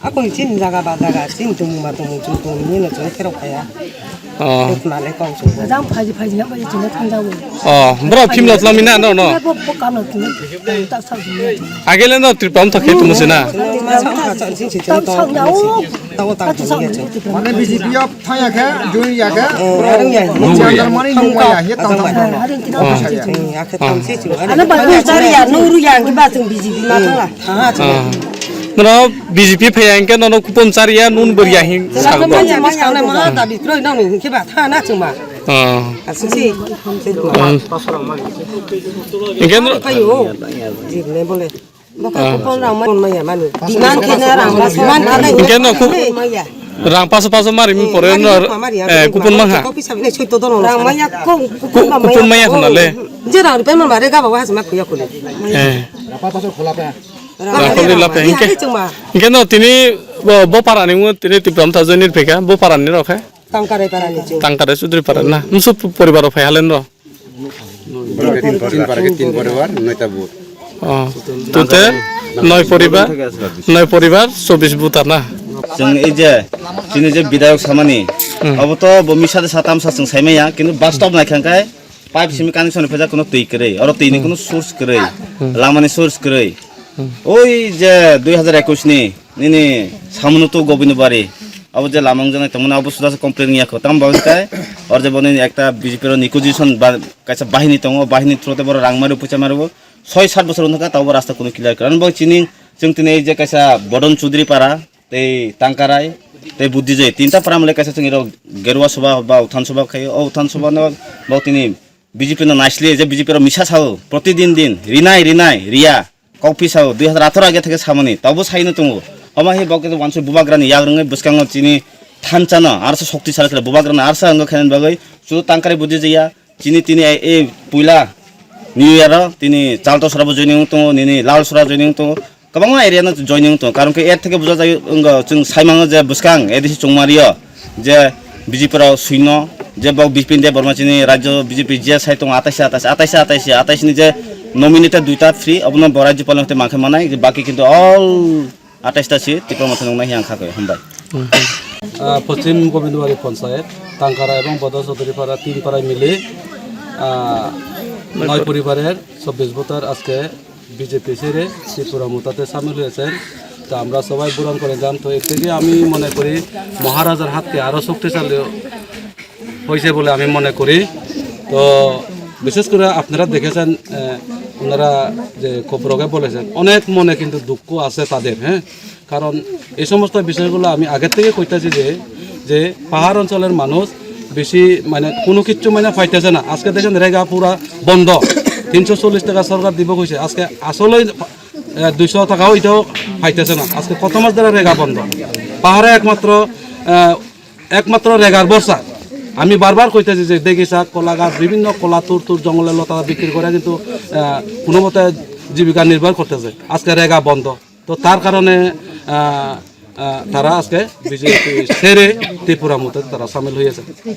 Aku izin jaga bazaga, izin tunggu ini nak cuma kerap kaya. Malah kau semua. Jangan pagi yang pagi jenis tanggawu. Berapa film lah mina no no. Bukan itu, tak sahaja. Agaknya no tripam tak itu mesti na. Tak sahaja. Tahu tak sahaja. Mana BJP up thanya ke, join ya ke? Orang yang Jangan mana nunggu ya, ya tahu tak. Ada yang tidak bisa. Aku tahu sih cuma. Anak baru cari ya, nuru yang kita tunggu BJP macam lah. Nana BJP payah kan nana kupon cari ya nun beriahin Kalau sahaja. macam macam mana mana tapi kalau nak ni kita thana cuma. Asli. Ingin Kayu. Jadi boleh. Maka kupon ramai mana mana. Diman kena ramai. Diman kena. Ingin aku rang pasu mari mi poren kupon mangha. Kopi sabne cuy todo no. Ramai kupon maya kena le. Jera rupiah mana mereka bawa sama kuya kulit. Berapa pasal kolap ya? Rakoli lapeh ingin no tini bo paran ini tini tipram tajan ini peka bo paran ini roke. Tangkare paran itu. Tangkare sudri paran na. Musuh poribar roke halen ro. Tin paribar, noita bu. Tute noi poribar 24 butar na. जों दिनै जे बिधायक सामानि अबथ' बमि साथे साथाम सासों सायमाया किन्तु बास्तब नायखांखाय pipe Simi connection फेजा कोनो तै करे और तैनि कोनो सोर्स करे लामानि सोर्स करे ओइ जे 2021 नि निनि सामनुतो गोबिनबारी अब जे लामां जनाय तमना अब सुदा कमप्लेन याखो ताम बावखाय और जे बने एकटा बीजेपी रो निकोजिशन कायसा बाहिनी दङ बाहिनी थ्रोते बर रांमारु पुचा मारबो 6-7 बोसोर उनका ताव रास्ता कोनो क्लियर करन बग चिनिं जों तिनै जे कायसा बडन चौधरी पारा ते तांकाराय ते बुद्धिजय तीनटा पारा मले कायसा जों गेरुवा सभा बा उठान सभा खायो ओ उठान सभा न बग तिनि बीजेपी न नाइसले जे बीजेपी रो मिसा साओ प्रतिदिन रिनाय रिया कॉफी साओ 2018 आगे থেকে সামনে তাবো সাইনো দङ अमा हे बग वानसो बुबाग्रानि याग्रङै बसकाङो चिनि थानचानो आरसो शक्तिशाली खेला बुबाग्रानि आरसो अंग खेलन बागै सु तांकारे बुद्धिजया चिनि तिनि ए पुइला न्यू इयर तिनी चालतो सराबो जयनिं दङ निनि लाल सरा जयनिं दङ गोबां एरियानो जयनिं दङ कारण के एट থেকে बुझा जायो जों साइमाङो जे बसकां एदिसि चंमारियो जे बीजेपी शून्य जे बग बिपिन दे बर्मा चिनि राज्य बीजेपी जे साइ दङ 28 नि जे नमिनेटेड दुइटा फ्री अबनो राज्य पालनते माखे मानाय बाकी किन्तु ऑल 28टा सीट टिप्रामथ नंनाय हियांखाखै हमबाय पश्चिम गोविंदबाड़ी पंचायत तांकारा এবং বদর চৌধুরীপাড়া তিন পাড়ায় মিলে 9 পরিবারের 24 ভোটার আজকে বিজেপি ছেড়ে ত্রিপুরা মুতাতে সামিল হয়েছেন তো আমরা সবাই পূরণ করে যান তো এর থেকে আমি মনে করি মহারাজার হাতকে আরো শক্তিশালী হয়েছে বলে আমি মনে করি তো বিশেষ করে আপনারা দেখেছেন ওনারা যে খবরকে বলেছেন অনেক মনে কিন্তু দুঃখ আছে তাদের হ্যাঁ কারণ এই সমস্ত বিষয়গুলো আমি আগের থেকে কইতাছি যে পাহাড় অঞ্চলের মানুষ বেশি মানে কোনো কিছু মানে পাইতেছে না আজকে দেখেন রেগা পুরা বন্ধ 340 টাকা সরকার দিব কইছে আজকে আসলে 200 টাকাও এটাও পাইতেছে না আজকে কত মাস ধরে রেগা বন্ধ পাহাড়ে একমাত্র রেগার বর্ষা আমি বারবার কইতেছি যে দেখিসা কলা গাছ বিভিন্ন কলা তুর জঙ্গলের লতা বিক্রি করে কিন্তু কোনো মতে জীবিকা নির্ভর করতেছে আজকে রেগা বন্ধ তো তার কারণে তারা আজকে বিজেপি ছেড়ে ত্রিপুরা মতে তারা সামিল হয়েছে